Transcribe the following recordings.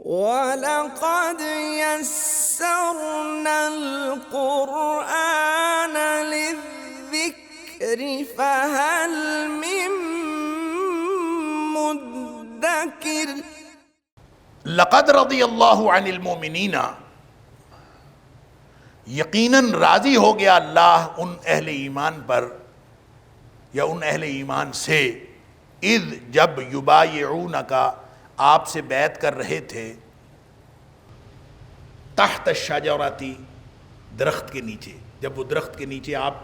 وَلَقَدْ يَسَّرْنَا الْقُرْآنَ لِلذِّكْرِ فَهَلْ مِن مُّدَّكِرٍ۔ لقد رضی اللہ عن المؤمنین، یقیناً راضی ہو گیا اللہ ان اہل ایمان پر یا ان اہل ایمان سے، اذ جب یبایعونک آپ سے بیعت کر رہے تھے، تحت الشجرۃ درخت کے نیچے، جب وہ درخت کے نیچے آپ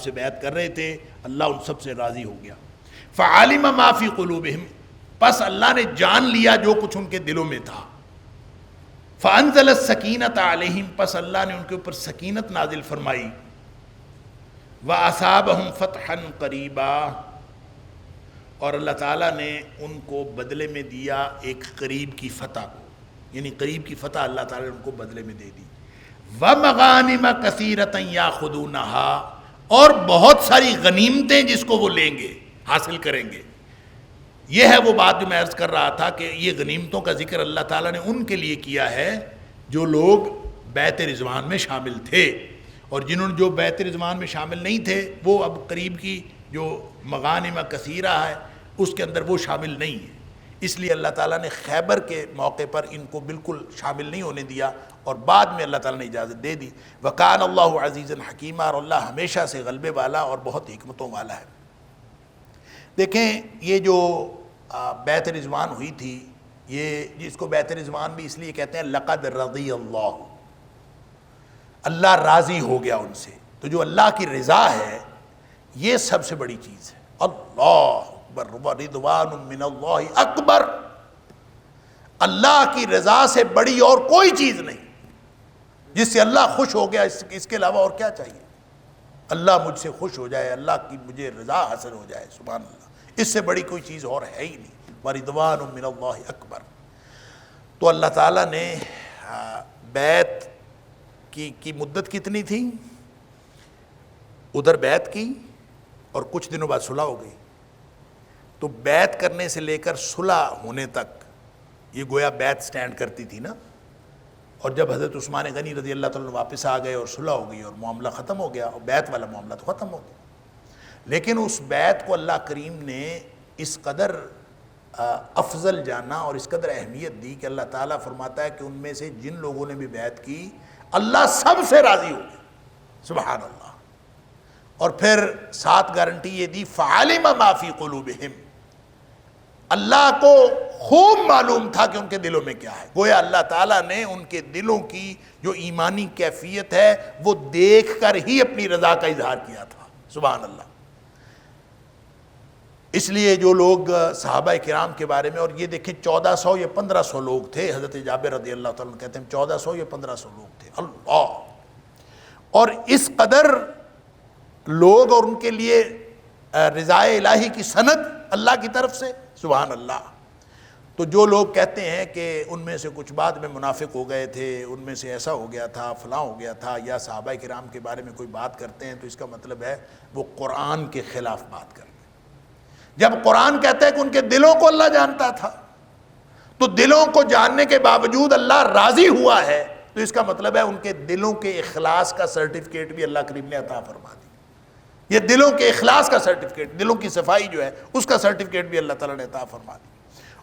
سے بیعت کر رہے تھے، اللہ ان سب سے راضی ہو گیا۔ فعلم ما فی قلوبہم، پس اللہ نے جان لیا جو کچھ ان کے دلوں میں تھا۔ فانزل السکینۃ علیہم، پس اللہ نے ان کے اوپر سکینت نازل فرمائی۔ واصابہم فتحا قریبا، اور اللہ تعالیٰ نے ان کو بدلے میں دیا ایک قریب کی فتح کو، یعنی قریب کی فتح اللہ تعالیٰ نے ان کو بدلے میں دے دی۔ وَمَغَانِمَ كَثِيرَةً يَأْخُذُونَهَا، اور بہت ساری غنیمتیں جس کو وہ لیں گے، حاصل کریں گے۔ یہ ہے وہ بات جو میں عرض کر رہا تھا کہ یہ غنیمتوں کا ذکر اللہ تعالیٰ نے ان کے لیے کیا ہے جو لوگ بیعت رضوان میں شامل تھے، اور جو بیعت رضوان میں شامل نہیں تھے وہ اب قریب کی جو مغانم کثیرہ ہے اس کے اندر وہ شامل نہیں ہے۔ اس لیے اللہ تعالیٰ نے خیبر کے موقع پر ان کو بالکل شامل نہیں ہونے دیا، اور بعد میں اللہ تعالیٰ نے اجازت دے دی۔ وَكَانَ اللَّهُ عَزِيزًا حَكِيمًا، اور اللہ ہمیشہ سے غلبے والا اور بہت حکمتوں والا ہے۔ دیکھیں یہ جو بیعت رضوان ہوئی تھی، یہ جس کو بیعت رضوان بھی اس لیے کہتے ہیں لقد رضی اللہ، اللہ راضی ہو گیا ان سے۔ تو جو اللہ کی رضا ہے یہ سب سے بڑی چیز ہے۔ اللہ اکبر ورضوان من اللہ اکبر، اللہ کی رضا سے بڑی اور کوئی چیز نہیں۔ جس سے اللہ خوش ہو گیا اس کے علاوہ اور کیا چاہیے؟ اللہ مجھ سے خوش ہو جائے، اللہ کی مجھے رضا حاصل ہو جائے، سبحان اللہ، اس سے بڑی کوئی چیز اور ہے ہی نہیں۔ ورضوان من اللہ اکبر۔ تو اللہ تعالیٰ نے بیعت کی مدت کتنی تھی؟ ادھر بیعت کی اور کچھ دنوں بعد صلح ہو گئی۔ تو بیعت کرنے سے لے کر صلح ہونے تک یہ گویا بیعت سٹینڈ کرتی تھی نا، اور جب حضرت عثمان غنی رضی اللہ تعالیٰ واپس آ گئے اور صلح ہو گئی اور معاملہ ختم ہو گیا، اور بیعت والا معاملہ تو ختم ہو گیا، لیکن اس بیعت کو اللہ کریم نے اس قدر افضل جانا اور اس قدر اہمیت دی کہ اللہ تعالیٰ فرماتا ہے کہ ان میں سے جن لوگوں نے بھی بیعت کی اللہ سب سے راضی ہو گیا، سبحان اللہ۔ اور پھر ساتھ گارنٹی یہ دی فعلم ما فی قلوبہم، اللہ کو خوب معلوم تھا کہ ان کے دلوں میں کیا ہے۔ گویا اللہ تعالیٰ نے ان کے دلوں کی جو ایمانی کیفیت ہے وہ دیکھ کر ہی اپنی رضا کا اظہار کیا تھا، سبحان اللہ۔ اس لیے جو لوگ صحابہ کرام کے بارے میں، اور یہ دیکھیں 1400 یا 1500 لوگ تھے، حضرت جابر رضی اللہ تعالیٰ عنہ کہتے ہیں 1400 یا 1500 لوگ تھے، اللہ، اور اس قدر لوگ اور ان کے لیے رضا الہی کی سند اللہ کی طرف سے، سبحان اللہ۔ تو جو لوگ کہتے ہیں کہ ان میں سے کچھ بعد میں منافق ہو گئے تھے، ان میں سے ایسا ہو گیا تھا، فلاں ہو گیا تھا، یا صحابہ کرام کے بارے میں کوئی بات کرتے ہیں، تو اس کا مطلب ہے وہ قرآن کے خلاف بات کرتے ہیں۔ جب قرآن کہتا ہے کہ ان کے دلوں کو اللہ جانتا تھا، تو دلوں کو جاننے کے باوجود اللہ راضی ہوا ہے، تو اس کا مطلب ہے ان کے دلوں کے اخلاص کا سرٹیفکیٹ بھی اللہ کریم نے عطا فرما دی۔ یہ دلوں کے اخلاص کا سرٹیفکیٹ، دلوں کی صفائی جو ہے اس کا سرٹیفکیٹ بھی اللہ تعالیٰ نے عطا فرما دی۔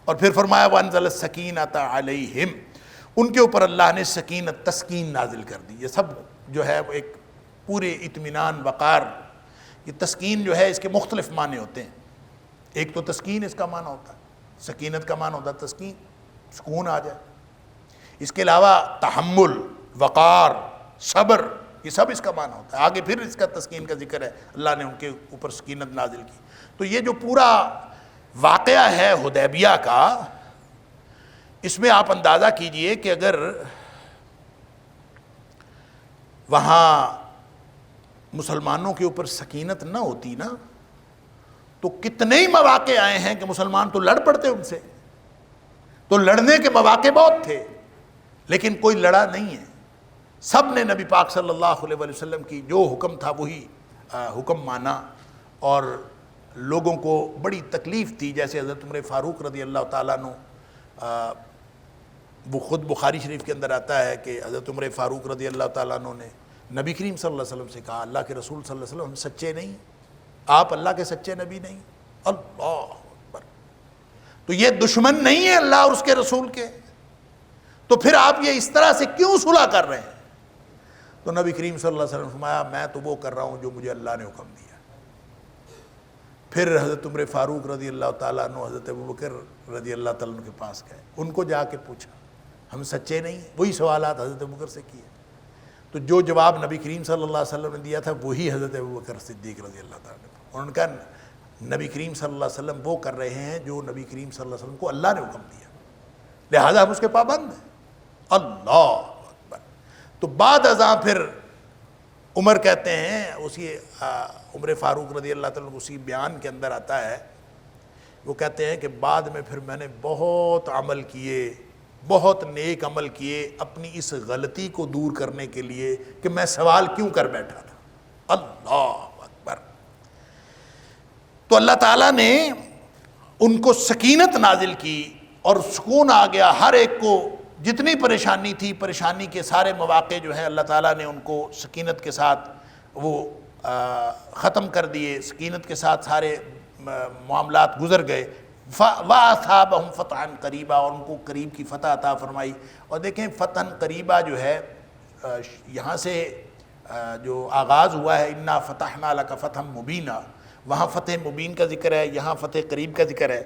اور پھر فرمایا وَأَنزَلَ السَّكِينَةَ عَلَيْهِمْ، ان کے اوپر اللہ نے سکینت، تسکین نازل کر دی۔ یہ سب جو ہے وہ ایک پورے اطمینان، وقار، یہ تسکین جو ہے اس کے مختلف معنی ہوتے ہیں۔ ایک تو تسکین اس کا معنی ہوتا ہے، سکینت کا معنی ہوتا ہے تسکین، سکون آ جائے۔ اس کے علاوہ تحمل، وقار، صبر، یہ سب اس کا معنی ہوتا ہے۔ آگے پھر اس کا تسکین کا ذکر ہے، اللہ نے ان کے اوپر سکینت نازل کی۔ تو یہ جو پورا واقعہ ہے حدیبیہ کا، اس میں آپ اندازہ کیجئے کہ اگر وہاں مسلمانوں کے اوپر سکینت نہ ہوتی نا، تو کتنے ہی مواقع آئے ہیں کہ مسلمان تو لڑ پڑتے ان سے، تو لڑنے کے مواقع بہت تھے لیکن کوئی لڑا نہیں ہے۔ سب نے نبی پاک صلی اللہ علیہ وسلم کی جو حکم تھا وہی حکم مانا، اور لوگوں کو بڑی تکلیف تھی، جیسے حضرت عمر فاروق رضی اللہ تعالیٰ عنہ وہ خود بخاری شریف کے اندر آتا ہے کہ حضرت عمر فاروق رضی اللہ تعالیٰ عنہ نے نبی کریم صلی اللہ علیہ وسلم سے کہا اللہ کے رسول صلی اللہ علیہ وسلم ہم سچے نہیں، آپ اللہ کے سچے نبی نہیں؟ اللہ اکبر، تو یہ دشمن نہیں ہے اللہ اور اس کے رسول کے، تو پھر آپ یہ اس طرح سے کیوں صلح کر رہے ہیں؟ تو نبی کریم صلی اللہ علیہ وسلم نے فرمایا میں تو وہ کر رہا ہوں جو مجھے اللہ نے حکم دیا۔ پھر حضرت عمر فاروق رضی اللہ تعالیٰ عنہ حضرت ابوبکر رضی اللہ تعالیٰ عنہ کے پاس گئے، ان کو جا کے پوچھا ہم سچے نہیں ہیں؟ وہی سوالات حضرت ابوبکر سے کیے، تو جو جواب نبی کریم صلی اللہ علیہ وسلم نے دیا تھا وہی حضرت ابوبکر صدیق رضی اللہ تعالیٰ عنہ، انہوں نے کہا نبی کریم صلی اللہ علیہ وسلم وہ کر رہے ہیں جو نبی کریم صلی اللہ علیہ وسلم کو اللہ نے حکم دیا، لہذا ہم اس کے پابند ہیں۔ اللہ اکبر۔ تو بعد ازاں پھر عمر کہتے ہیں، اسی عمر فاروق رضی اللہ تعالیٰ عنہ اسی بیان کے اندر آتا ہے، وہ کہتے ہیں کہ بعد میں پھر میں نے بہت عمل کیے، بہت نیک عمل کیے اپنی اس غلطی کو دور کرنے کے لیے کہ میں سوال کیوں کر بیٹھا تھا۔ اللہ اکبر۔ تو اللہ تعالیٰ نے ان کو سکینت نازل کی اور سکون آ گیا، ہر ایک کو جتنی پریشانی تھی، پریشانی کے سارے مواقع جو ہیں اللہ تعالیٰ نے ان کو سکینت کے ساتھ وہ ختم کر دیے، سکینت کے ساتھ سارے معاملات گزر گئے۔ وَأَصَابَهُمْ فَتْحًا قَرِيبًا، اور ان کو قریب کی فتح عطا فرمائی۔ اور دیکھیں فتحًا قریبا جو ہے یہاں سے جو آغاز ہوا ہے اِنَّا فَتَحْنَا لَكَ فَتْحًا مُبِينًا، وہاں فتح مبین کا ذکر ہے، یہاں فتح قریب کا ذکر ہے۔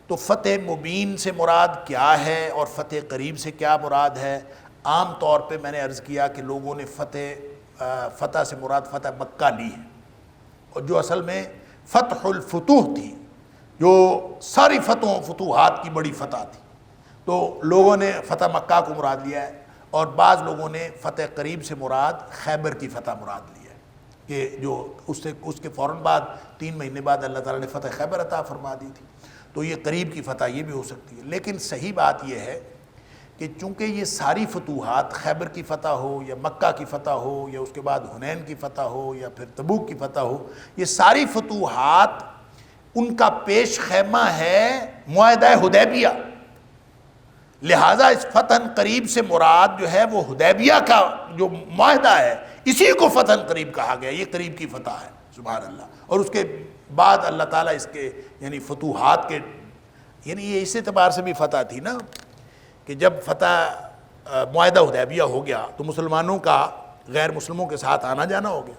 تو فتح مبین سے مراد کیا ہے اور فتح قریب سے کیا مراد ہے؟ عام طور پہ میں نے عرض کیا کہ لوگوں نے فتح سے مراد فتح مکہ لی ہے، اور جو اصل میں فتح الفتوح تھی، جو ساری فتوحات کی بڑی فتح تھی، تو لوگوں نے فتح مکہ کو مراد لیا ہے، اور بعض لوگوں نے فتح قریب سے مراد خیبر کی فتح مراد لیا ہے کہ جو اس کے فوراً بعد 3 مہینے بعد اللہ تعالیٰ نے فتح خیبر عطا فرما دی تھی، تو یہ قریب کی فتح یہ بھی ہو سکتی ہے۔ لیکن صحیح بات یہ ہے کہ چونکہ یہ ساری فتوحات خیبر کی فتح ہو یا مکہ کی فتح ہو یا اس کے بعد حنین کی فتح ہو یا پھر تبوک کی فتح ہو، یہ ساری فتوحات ان کا پیش خیمہ ہے معاہدہ حدیبیہ، لہٰذا اس فتح قریب سے مراد جو ہے وہ حدیبیہ کا جو معاہدہ ہے اسی کو فتح قریب کہا گیا، یہ قریب کی فتح ہے، سبحان اللہ۔ اور اس کے بعد اللہ تعالیٰ اس کے یعنی فتوحات کے یعنی یہ اس اعتبار سے بھی فتح تھی نا کہ جب فتح معاہدہ حدیبیہ ہو گیا تو مسلمانوں کا غیر مسلموں کے ساتھ آنا جانا ہو گیا،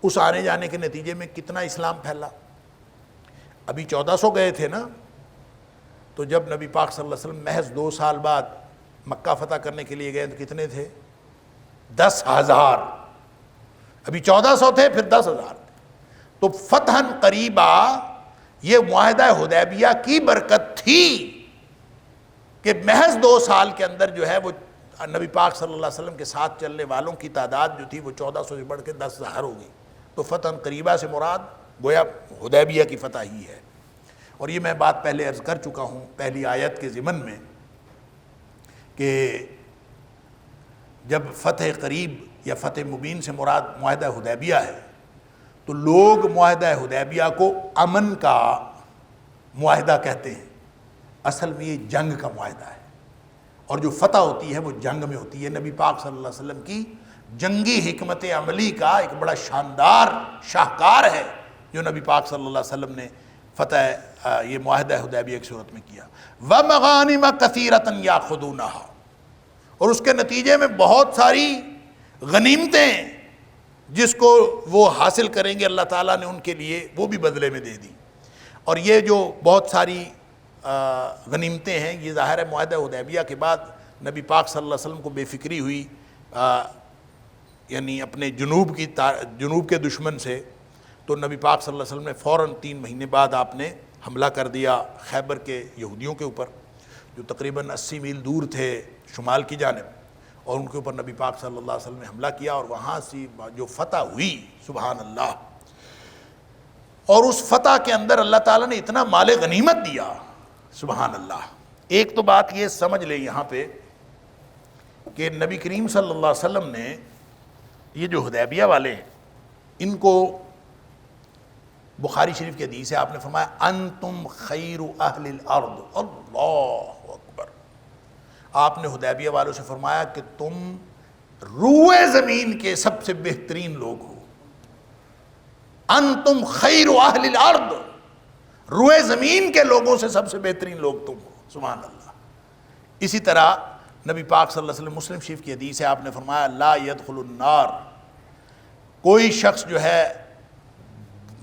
اس آنے جانے کے نتیجے میں کتنا اسلام پھیلا۔ ابھی 1400 گئے تھے نا، تو جب نبی پاک صلی اللہ علیہ وسلم محض 2 سال بعد مکہ فتح کرنے کے لیے گئے تو کتنے تھے؟ 10,000۔ ابھی 1400 تھے، پھر 10,000۔ تو فتحً قریبا یہ معاہدہ حدیبیہ کی برکت تھی کہ محض 2 سال کے اندر جو ہے وہ نبی پاک صلی اللہ علیہ وسلم کے ساتھ چلنے والوں کی تعداد جو تھی وہ 1400 سے بڑھ کے 10,000 ہو گئی۔ تو فتحً قریبا سے مراد گویا حدیبیہ کی فتح ہی ہے۔ اور یہ میں بات پہلے عرض کر چکا ہوں پہلی آیت کے ضمن میں کہ جب فتح قریب یا فتح مبین سے مراد معاہدہ حدیبیہ ہے تو لوگ معاہدہ حدیبیہ کو امن کا معاہدہ کہتے ہیں، اصل میں یہ جنگ کا معاہدہ ہے، اور جو فتح ہوتی ہے وہ جنگ میں ہوتی ہے۔ نبی پاک صلی اللہ علیہ وسلم کی جنگی حکمت عملی کا ایک بڑا شاندار شاہکار ہے جو نبی پاک صلی اللہ علیہ وسلم نے فتح یہ معاہدہ حدیبیہ کی صورت میں کیا۔ وَمَغَانِمَ كَثِيرَةً يَأْخُذُونَهَا، اور اس کے نتیجے میں بہت ساری غنیمتیں جس کو وہ حاصل کریں گے اللہ تعالیٰ نے ان کے لیے وہ بھی بدلے میں دے دی۔ اور یہ جو بہت ساری غنیمتیں ہیں یہ ظاہر ہے معاہدہ حدیبیہ کے بعد نبی پاک صلی اللہ علیہ وسلم کو بے فکری ہوئی یعنی اپنے جنوب کے دشمن سے، تو نبی پاک صلی اللہ علیہ وسلم نے فوراً 3 مہینے بعد آپ نے حملہ کر دیا خیبر کے یہودیوں کے اوپر جو تقریباً 80 میل دور تھے شمال کی جانب، اور ان کے اوپر نبی پاک صلی اللہ علیہ وسلم نے حملہ کیا، اور وہاں سے جو فتح ہوئی سبحان اللہ، اور اس فتح کے اندر اللہ تعالیٰ نے اتنا مال غنیمت دیا سبحان اللہ۔ ایک تو بات یہ سمجھ لیں یہاں پہ کہ نبی کریم صلی اللہ علیہ وسلم نے یہ جو حدیبیہ والے ہیں ان کو بخاری شریف کی حدیث ہے، آپ نے فرمایا انتم خیر اہل الارض، اللہ اکبر، آپ نے حدیبیہ والوں سے فرمایا کہ تم روئے زمین کے سب سے بہترین لوگ ہو، انتم خیر اہل الارض، روئے زمین کے لوگوں سے سب سے بہترین لوگ تم ہو، سبحان اللہ۔ اسی طرح نبی پاک صلی اللہ علیہ وسلم، مسلم شریف کی حدیث ہے، آپ نے فرمایا لا يدخل النار، کوئی شخص جو ہے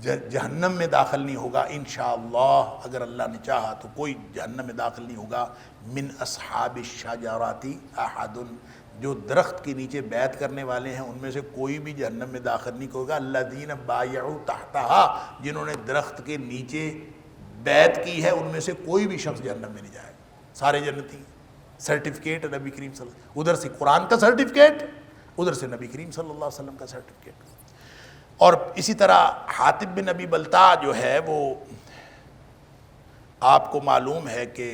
جہنم میں داخل نہیں ہوگا انشاءاللہ، اگر اللہ نے چاہا تو کوئی جہنم میں داخل نہیں ہوگا، من اصحاب الشجرات احد، جو درخت کے نیچے بیعت کرنے والے ہیں ان میں سے کوئی بھی جہنم میں داخل نہیں ہوگا، الذین بایعوا تحتہا، جنہوں نے درخت کے نیچے بیعت کی ہے ان میں سے کوئی بھی شخص جہنم میں نہیں جائے گا، سارے جنتی۔ سرٹیفکیٹ نبی کریم صلی اللہ علیہ وسلم، ادھر سے قرآن کا سرٹیفکیٹ، ادھر سے نبی کریم صلی اللہ علیہ وسلم کا سرٹیفکیٹ۔ اور اسی طرح حاطب بن ابی بلتع جو ہے وہ آپ کو معلوم ہے کہ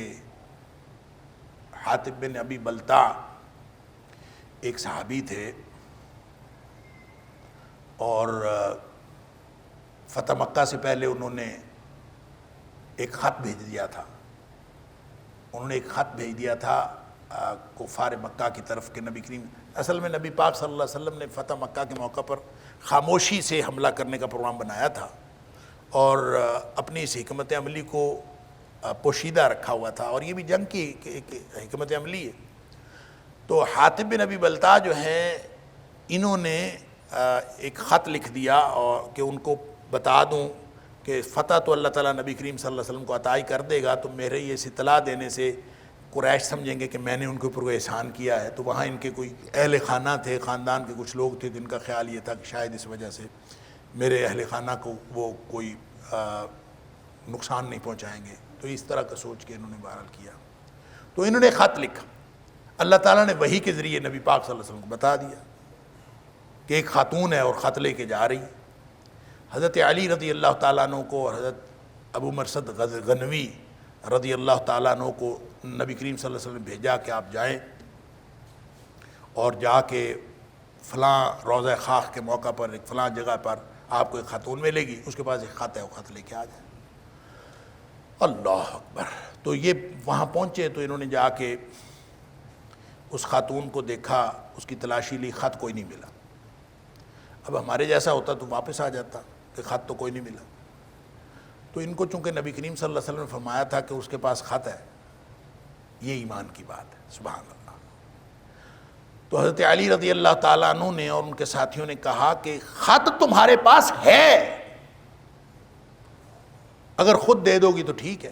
حاطب بن ابی بلتع ایک صحابی تھے، اور فتح مکہ سے پہلے انہوں نے ایک خط بھیج دیا تھا، انہوں نے ایک خط بھیج دیا تھا کفار مکہ کی طرف کہ نبی کریم، اصل میں نبی پاک صلی اللہ علیہ وسلم نے فتح مکہ کے موقع پر خاموشی سے حملہ کرنے کا پروگرام بنایا تھا، اور اپنی اس حکمت عملی کو پوشیدہ رکھا ہوا تھا، اور یہ بھی جنگ کی ایک حکمت عملی ہے۔ تو حاطب بن ابی بلتع جو ہیں، انہوں نے ایک خط لکھ دیا اور کہ ان کو بتا دوں کہ فتح تو اللہ تعالیٰ نبی کریم صلی اللہ علیہ وسلم کو عطا کر دے گا، تو میرے یہ اطلاع دینے سے قریش سمجھیں گے کہ میں نے ان کے اوپر کوئی احسان کیا ہے۔ تو وہاں ان کے کوئی اہل خانہ تھے، خاندان کے کچھ لوگ تھے جن کا خیال یہ تھا کہ شاید اس وجہ سے میرے اہل خانہ کو وہ کوئی نقصان نہیں پہنچائیں گے، تو اس طرح کا سوچ کے انہوں نے بہرحال کیا۔ تو انہوں نے خط لکھا، اللہ تعالیٰ نے وحی کے ذریعے نبی پاک صلی اللہ علیہ وسلم کو بتا دیا کہ ایک خاتون ہے اور خط لے کے جا رہی ہے۔ حضرت علی رضی اللہ تعالیٰ عنہ کو اور حضرت ابو مرثد غنوی رضی اللہ تعالیٰ عنہ کو نبی کریم صلی اللہ علیہ وسلم نے بھیجا کہ آپ جائیں اور جا کے فلاں روضہ خاک کے موقع پر ایک فلاں جگہ پر آپ کو ایک خاتون ملے گی، اس کے پاس ایک خط ہے، وہ خط لے کے آ جائیں۔ اللہ اکبر! تو یہ وہاں پہنچے تو انہوں نے جا کے اس خاتون کو دیکھا، اس کی تلاشی لی، خط کوئی نہیں ملا۔ اب ہمارے جیسا ہوتا تو واپس آ جاتا کہ خط تو کوئی نہیں ملا۔ تو ان کو چونکہ نبی کریم صلی اللہ علیہ وسلم نے فرمایا تھا کہ اس کے پاس خط ہے، یہ ایمان کی بات ہے، سبحان اللہ۔ تو حضرت علی رضی اللہ تعالیٰ عنہ نے اور ان کے ساتھیوں نے کہا کہ خط تمہارے پاس ہے، اگر خود دے دو گی تو ٹھیک ہے،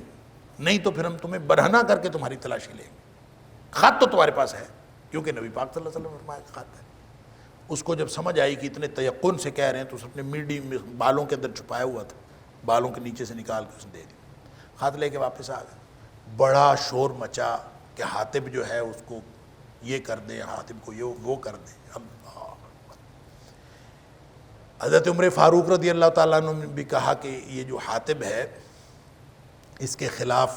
نہیں تو پھر ہم تمہیں برہنہ کر کے تمہاری تلاشی لیں گے۔ خط تو تمہارے پاس ہے، کیونکہ نبی پاک صلی اللہ علیہ وسلم نے فرمایا کہ خط ہے۔ اس کو جب سمجھ آئی کہ اتنے تیقن سے کہہ رہے ہیں تو اس نے میڈی بالوں کے اندر چھپایا ہوا تھا، بالوں کے نیچے سے نکال کے اس نے دے دی، خط لے کے واپس آ گئے۔ بڑا شور مچا کہ حاطب جو ہے اس کو یہ کر دیں، حاطب کو یہ وہ کر دیں۔ اللہ! حضرت عمر فاروق رضی اللہ تعالیٰ عنہ نے بھی کہا کہ یہ جو حاطب ہے اس کے خلاف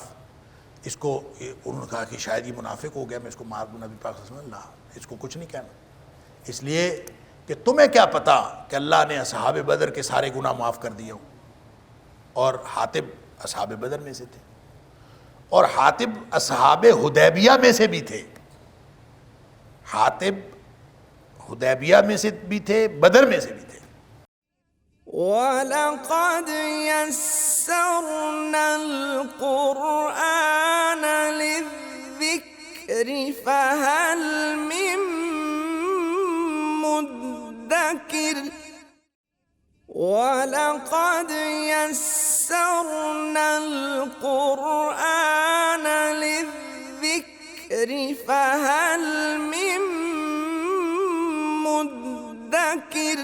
اس کو، انہوں نے کہا کہ شاید یہ منافق ہو گیا، میں اس کو مار دوں۔ نبی پاک صلی اللہ علیہ وسلم، اللہ اس کو کچھ نہیں کہنا، اس لیے کہ تمہیں کیا پتا کہ اللہ نے اصحاب بدر کے سارے گناہ معاف کر دیے ہوں، اور حاطب اصحاب بدر میں سے تھے، اور حاطب اصحاب حدیبیہ میں سے بھی تھے، حاطب حدیبیہ میں سے بھی تھے، بدر میں سے بھی تھے۔ وَلَقَدْ يَسَّرْنَا الْقُرْآنَ لِلذِّكْرِ فَهَلْ مِن مُدَّكِرٍ وَلَقَدْ يَسَّرْنَا الْقُرْآنَ لِلذِّكْرِ فَهَلْ مِن مُدَّكِرٍ۔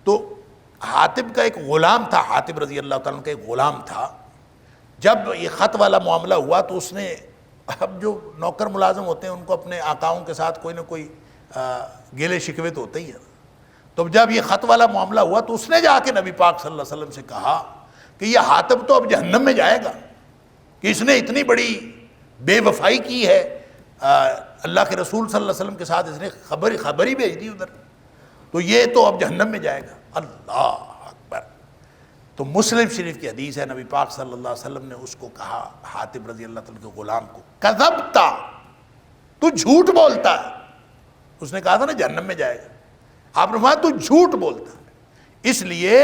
تو حاطب کا ایک غلام تھا، حاطب رضی اللہ تعالیٰ عنہ کا ایک غلام تھا۔ جب یہ خط والا معاملہ ہوا تو اس نے، اب جو نوکر ملازم ہوتے ہیں ان کو اپنے آقاؤں کے ساتھ کوئی نہ کوئی گیلے شکوے تو ہوتے ہی ہیں۔ تو جب یہ خط والا معاملہ ہوا تو اس نے جا کے نبی پاک صلی اللہ علیہ وسلم سے کہا کہ یہ حاطب تو اب جہنم میں جائے گا کہ اس نے اتنی بڑی بے وفائی کی ہے اللہ کے رسول صلی اللہ علیہ وسلم کے ساتھ، اس نے خبر ہی بھیج دی ادھر، تو یہ تو اب جہنم میں جائے گا۔ اللہ اکبر! تو مسلم شریف کی حدیث ہے، نبی پاک صلی اللہ علیہ وسلم نے اس کو کہا، حاطب رضی اللہ تعالیٰ کے غلام کو، کذبتا، تو جھوٹ بولتا ہے. اس نے کہا تھا نا جہنم میں جائے گا, آپ نے فرمایا تو جھوٹ بولتا ہے, اس لیے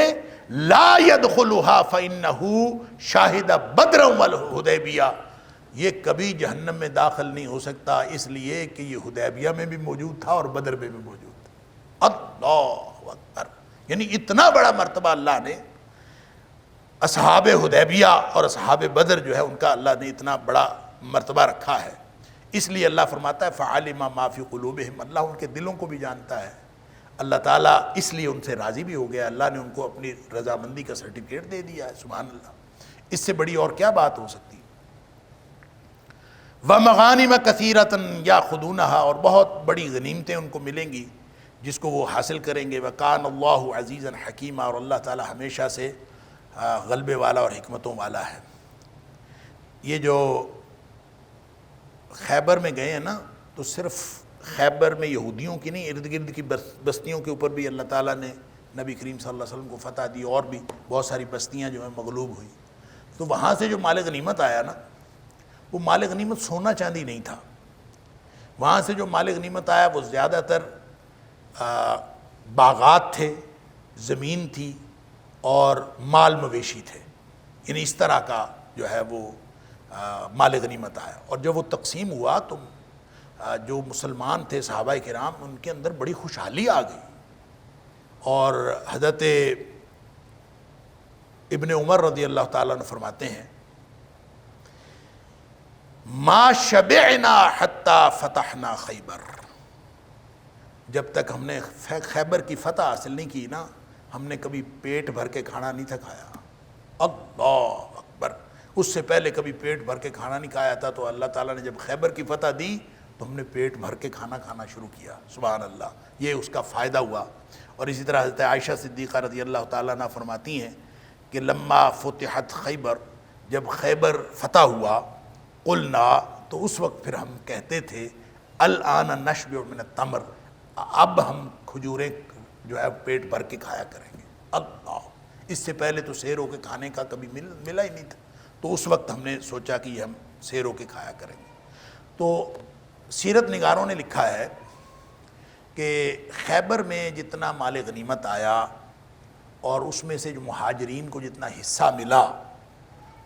لا يدخلها فإنه شاہد بدر والحدیبیہ, یہ کبھی جہنم میں داخل نہیں ہو سکتا اس لیے کہ یہ حدیبیہ میں بھی موجود تھا اور بدر میں بھی موجود تھا. اللہ اکبر. یعنی اتنا بڑا مرتبہ اللہ نے اصحاب حدیبیہ اور اصحاب بدر جو ہے ان کا اللہ نے اتنا بڑا مرتبہ رکھا ہے. اس لیے اللہ فرماتا ہے فعلم ما فی قلوبہم, اللہ ان کے دلوں کو بھی جانتا ہے. اللہ تعالیٰ اس لیے ان سے راضی بھی ہو گیا, اللہ نے ان کو اپنی رضامندی کا سرٹیفکیٹ دے دیا ہے. سبحان اللہ, اس سے بڑی اور کیا بات ہو سکتی. وَمَغَانِمَ كَثِيرَةً يَأْخُذُونَهَا, اور بہت بڑی غنیمتیں ان کو ملیں گی جس کو وہ حاصل کریں گے. وَكَانَ اللَّهُ عَزِيزًا حَكِيمًا, اور اللہ تعالیٰ ہمیشہ سے غلبے والا اور حکمتوں والا ہے. یہ جو خیبر میں گئے ہیں نا, تو صرف خیبر میں یہودیوں کی نہیں, ارد گرد کی بستیوں کے اوپر بھی اللہ تعالیٰ نے نبی کریم صلی اللہ علیہ وسلم کو فتح دی, اور بھی بہت ساری بستیاں جو ہیں مغلوب ہوئی. تو وہاں سے جو مال غنیمت آیا نا, وہ مال غنیمت سونا چاندی نہیں تھا. وہاں سے جو مال غنیمت آیا وہ زیادہ تر باغات تھے, زمین تھی اور مال مویشی تھے. یعنی اس طرح کا جو ہے وہ مال غنیمت آیا. اور جب وہ تقسیم ہوا تو جو مسلمان تھے صحابہ کرام, ان کے اندر بڑی خوشحالی آ گئی. اور حضرت ابن عمر رضی اللہ تعالیٰ عنہ فرماتے ہیں ما شبعنا حتی فتحنا خیبر, جب تک ہم نے خیبر کی فتح حاصل نہیں کی نا, ہم نے کبھی پیٹ بھر کے کھانا نہیں تھا کھایا. اللہ اکبر. اس سے پہلے کبھی پیٹ بھر کے کھانا نہیں کھایا تھا. تو اللہ تعالیٰ نے جب خیبر کی فتح دی تو ہم نے پیٹ بھر کے کھانا کھانا شروع کیا. سبحان اللہ, یہ اس کا فائدہ ہوا. اور اسی طرح حضرت عائشہ صدیقہ رضی اللہ تعالیٰ عنہ فرماتی ہیں کہ لما فتحت خیبر, جب خیبر فتح ہوا, قلنا, تو اس وقت پھر ہم کہتے تھے الآن نشبع من التمر, اب ہم کھجوریں جو ہے پیٹ بھر کے کھایا کریں گے. اللہ, اس سے پہلے تو سیر ہو کے کھانے کا کبھی ملا ہی نہیں تھا. تو اس وقت ہم نے سوچا کہ یہ ہم سیر ہو کے کھایا کریں گے. تو سیرت نگاروں نے لکھا ہے کہ خیبر میں جتنا مال غنیمت آیا اور اس میں سے جو مہاجرین کو جتنا حصہ ملا,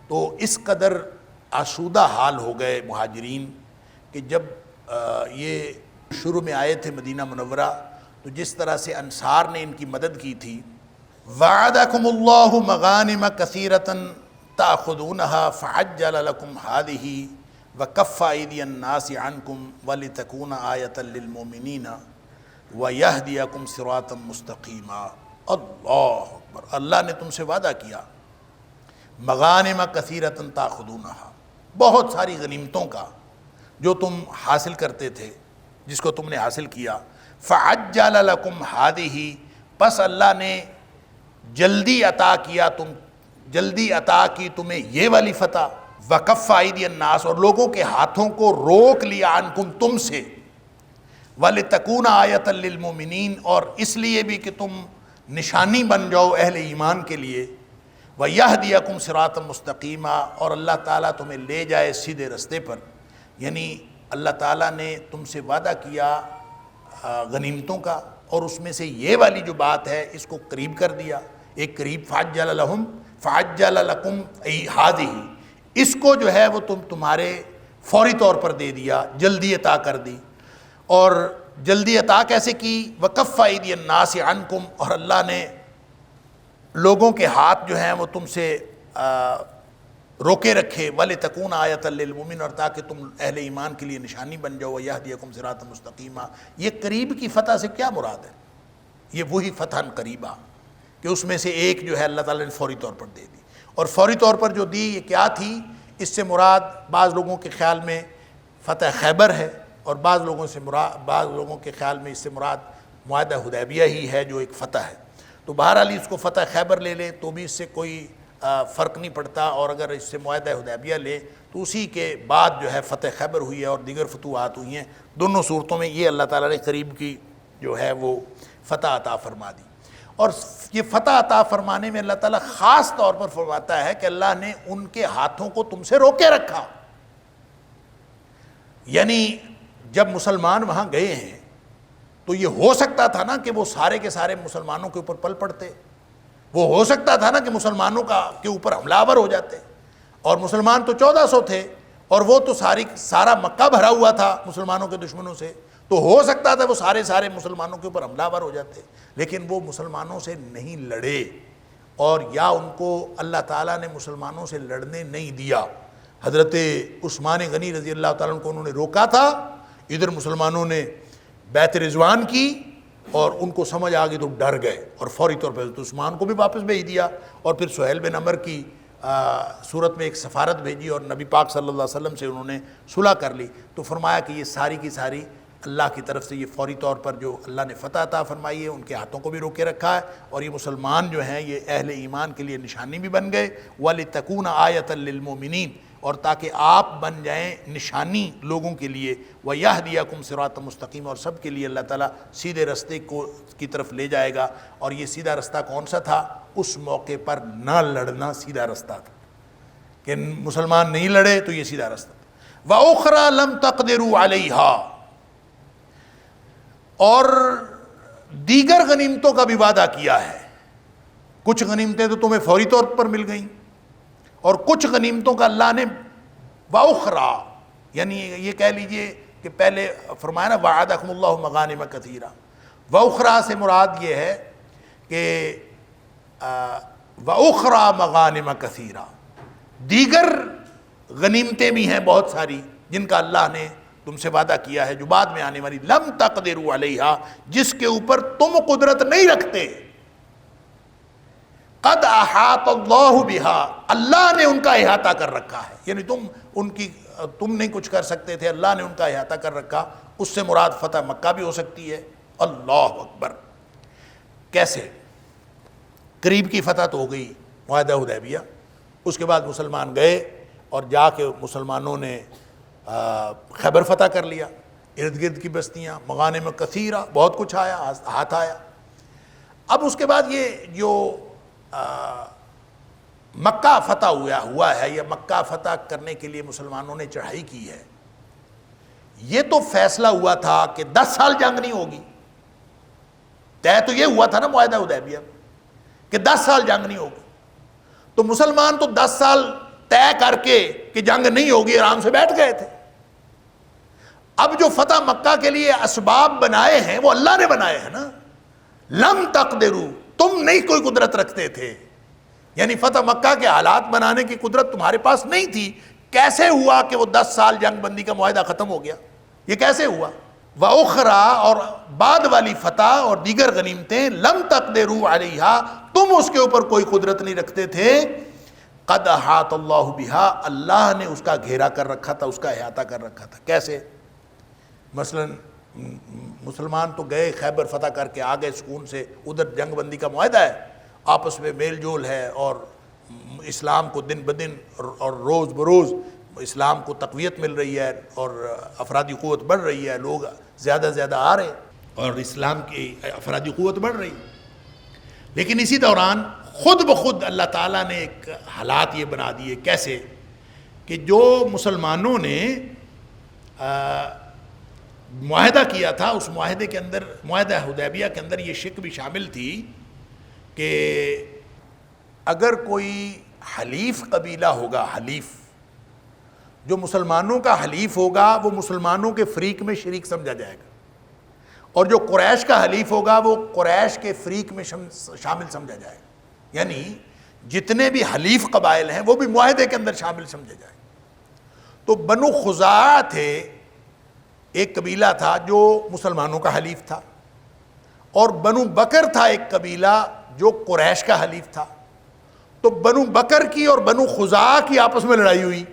تو اس قدر آسودہ حال ہو گئے مہاجرین کہ جب یہ شروع میں آئے تھے مدینہ منورہ, تو جس طرح سے انصار نے ان کی مدد کی تھی. وعدکم اللہ مغانم کثیرۃ تأخذونها فعجل لکم ہذہ وکف ایدی الناس عنکم ولتکون آیۃ للمؤمنین ویہدیکم صراطا مستقیما. اللہ اکبر. اللہ نے تم سے وعدہ کیا مغانم کثیرۃ تأخذونها, بہت ساری غنیمتوں کا جو تم حاصل کرتے تھے, جس کو تم نے حاصل کیا. فعجل لکم ہذہ, پس اللہ نے جلدی عطا کیا, جلدی عطا کی تمہیں یہ والی فتح. وکف ایدی الناس, اور لوگوں کے ہاتھوں کو روک لیا عنکم, تم سے. ولتکون آیۃ للمؤمنین, اور اس لیے بھی کہ تم نشانی بن جاؤ اہل ایمان کے لیے. وَيَهْدِيَكُمْ صِرَاطًا مُسْتَقِيمًا, اور اللہ تعالیٰ تمہیں لے جائے سیدھے رستے پر. یعنی اللہ تعالیٰ نے تم سے وعدہ کیا غنیمتوں کا, اور اس میں سے یہ والی جو بات ہے اس کو قریب کر دیا. ایک قریب فَعَجَّلَ لَهُمْ فَعَجَّلَ لَكُمْ هَذِهِ, اس کو جو ہے وہ تمہارے فوری طور پر دے دیا, جلدی عطا کر دی. اور جلدی عطا کیسے کی؟ وَكَفَّ أَيْدِيَ النَّاسِ عَنْكُمْ, اور اللہ نے لوگوں کے ہاتھ جو ہیں وہ تم سے روکے رکھے. وَلِتَكُونَ آیَةً لِلْمُؤْمِنِينَ, اور تاکہ تم اہل ایمان کے لیے نشانی بن جاؤ. وَيَهْدِيَكُمْ صِرَاطًا مُسْتَقِيمًا, یہ قریب کی فتح سے کیا مراد ہے؟ یہ وہی فتح قریبہ کہ اس میں سے ایک جو ہے اللہ تعالیٰ نے فوری طور پر دے دی. اور فوری طور پر جو دی یہ کیا تھی؟ اس سے مراد بعض لوگوں کے خیال میں فتح خیبر ہے, اور بعض لوگوں کے خیال میں اس سے مراد معاہدہ حدیبیہ ہی ہے جو ایک فتح ہے. تو بہرحال اس کو فتح خیبر لے لے تو بھی اس سے کوئی فرق نہیں پڑتا, اور اگر اس سے معاہدہ حدیبیہ لے تو اسی کے بعد جو ہے فتح خیبر ہوئی ہے اور دیگر فتوحات ہوئی ہیں. دونوں صورتوں میں یہ اللہ تعالیٰ نے قریب کی جو ہے وہ فتح عطا فرما دی. اور یہ فتح عطا فرمانے میں اللہ تعالیٰ خاص طور پر فرماتا ہے کہ اللہ نے ان کے ہاتھوں کو تم سے روکے رکھا. یعنی جب مسلمان وہاں گئے ہیں تو یہ ہو سکتا تھا نا کہ وہ سارے کے سارے مسلمانوں کے اوپر پل پڑتے، وہ ہو سکتا تھا نا کہ مسلمانوں کے اوپر حملہ آور ہو جاتے، اور مسلمان تو 1400 تھے اور وہ تو سارا مکہ بھرا ہوا تھا مسلمانوں کے دشمنوں سے، تو ہو سکتا تھا وہ سارے مسلمانوں کے اوپر حملہ آور ہو جاتے، لیکن وہ مسلمانوں سے نہیں لڑے، اور یا ان کو اللہ تعالیٰ نے مسلمانوں سے لڑنے نہیں دیا۔ حضرت عثمان غنی رضی اللہ تعالیٰ عنہ کو انہوں نے روکا تھا، ادھر مسلمانوں نے بیعت رضوان کی اور ان کو سمجھ آ گئی تو ڈر گئے، اور فوری طور پر حضرت عثمان کو بھی واپس بھیج دیا، اور پھر سہیل بن عمر کی صورت میں ایک سفارت بھیجی اور نبی پاک صلی اللہ علیہ وسلم سے انہوں نے صلح کر لی۔ تو فرمایا کہ یہ ساری کی ساری اللہ کی طرف سے یہ فوری طور پر جو اللہ نے فتح عطا فرمائی ہے، ان کے ہاتھوں کو بھی روکے رکھا ہے، اور یہ مسلمان جو ہیں یہ اہل ایمان کے لیے نشانی بھی بن گئے، وَلِتَكُونَ آیَةً لِّلْمُؤْمِنِينَ، اور تاکہ آپ بن جائیں نشانی لوگوں کے لیے، وَيَهْدِيَكُمْ صِرَاطًا مُسْتَقِيمًا، اور سب کے لیے اللہ تعالیٰ سیدھے رستے کی طرف لے جائے گا۔ اور یہ سیدھا رستہ کون سا تھا؟ اس موقع پر نہ لڑنا سیدھا رستہ تھا، کہ مسلمان نہیں لڑے تو یہ سیدھا رستہ تھا۔ وَأُخْرَى لَمْ تَقْدِرُوا عَلَيْهَا، اور دیگر غنیمتوں کا بھی وعدہ کیا ہے، کچھ غنیمتیں تو تمہیں فوری طور پر مل گئیں، اور کچھ غنیمتوں کا اللہ نے وَأُخْرَى، یعنی یہ کہہ لیجئے کہ پہلے فرمایا نا وَعَدَكُمُ اللَّهُ مَغَانِمَ كَثِيرًا، وَأُخْرَى سے مراد یہ ہے کہ وَأُخْرَى مَغَانِمَ كَثِيرًا، دیگر غنیمتیں بھی ہیں بہت ساری جن کا اللہ نے تم سے وعدہ کیا ہے، جو بعد میں آنے والی، لم تقدروا علیہا، جس کے اوپر تم قدرت نہیں رکھتے، قد احاط اللہ بہا، اللہ نے ان کا احاطہ کر رکھا ہے، یعنی تم نہیں کچھ کر سکتے تھے، اللہ نے ان کا احاطہ کر رکھا۔ اس سے مراد فتح مکہ بھی ہو سکتی ہے۔ اللہ اکبر، کیسے؟ قریب کی فتح تو ہو گئی معاہدہ حدیبیہ، اس کے بعد مسلمان گئے اور جا کے مسلمانوں نے خیبر فتح کر لیا، ارد گرد کی بستیاں، مغانم کثیرہ، بہت کچھ آیا، ہاتھ آیا۔ اب اس کے بعد یہ جو مکہ فتح ہوا ہے، یا مکہ فتح کرنے کے لیے مسلمانوں نے چڑھائی کی ہے، یہ تو فیصلہ ہوا تھا کہ 10 سال جنگ نہیں ہوگی، طے تو یہ ہوا تھا نا معاہدہ حدیبیہ کہ 10 سال جنگ نہیں ہوگی، تو مسلمان تو 10 سال طے کر کے کہ جنگ نہیں ہوگی آرام سے بیٹھ گئے تھے۔ اب جو فتح مکہ کے لیے اسباب بنائے ہیں وہ اللہ نے بنائے ہیں نا، لم تقدروا، تم نہیں کوئی قدرت رکھتے تھے، یعنی فتح مکہ کے حالات بنانے کی قدرت تمہارے پاس نہیں تھی۔ کیسے ہوا کہ وہ 10 سال جنگ بندی کا معاہدہ ختم ہو گیا؟ یہ کیسے ہوا؟ وَأُخْرَى، اور بعد والی فتح اور دیگر غنیمتیں، لم تقدروا علیہا، تم اس کے اوپر کوئی قدرت نہیں رکھتے تھے، قد احاط اللہ بہا، اللہ نے اس کا گھیرا کر رکھا تھا، اس کا احاطہ کر رکھا تھا۔ کیسے؟ مثلا مسلمان تو گئے خیبر فتح کر کے آ گئے سکون سے، ادھر جنگ بندی کا معاہدہ ہے، آپس میں میل جول ہے، اور اسلام کو دن بدن اور روز بروز اسلام کو تقویت مل رہی ہے، اور افرادی قوت بڑھ رہی ہے، لوگ زیادہ زیادہ آ رہے ہیں اور اسلام کی افرادی قوت بڑھ رہی۔ لیکن اسی دوران خود بخود اللہ تعالیٰ نے ایک حالات یہ بنا دیے، کیسے کہ جو مسلمانوں نے معاہدہ کیا تھا، اس معاہدے کے اندر، معاہدہ حدیبیہ کے اندر یہ شک بھی شامل تھی کہ اگر کوئی حلیف قبیلہ ہوگا، حلیف جو مسلمانوں کا حلیف ہوگا، وہ مسلمانوں کے فریق میں شریک سمجھا جائے گا، اور جو قریش کا حلیف ہوگا وہ قریش کے فریق میں شامل سمجھا جائے گا، یعنی جتنے بھی حلیف قبائل ہیں وہ بھی معاہدے کے اندر شامل سمجھے جائیں۔ تو بنو خزاعہ تھے، ایک قبیلہ تھا جو مسلمانوں کا حلیف تھا، اور بنو بکر تھا ایک قبیلہ جو قریش کا حلیف تھا۔ تو بنو بکر کی اور بنو خزاعہ کی آپس میں لڑائی ہوئی۔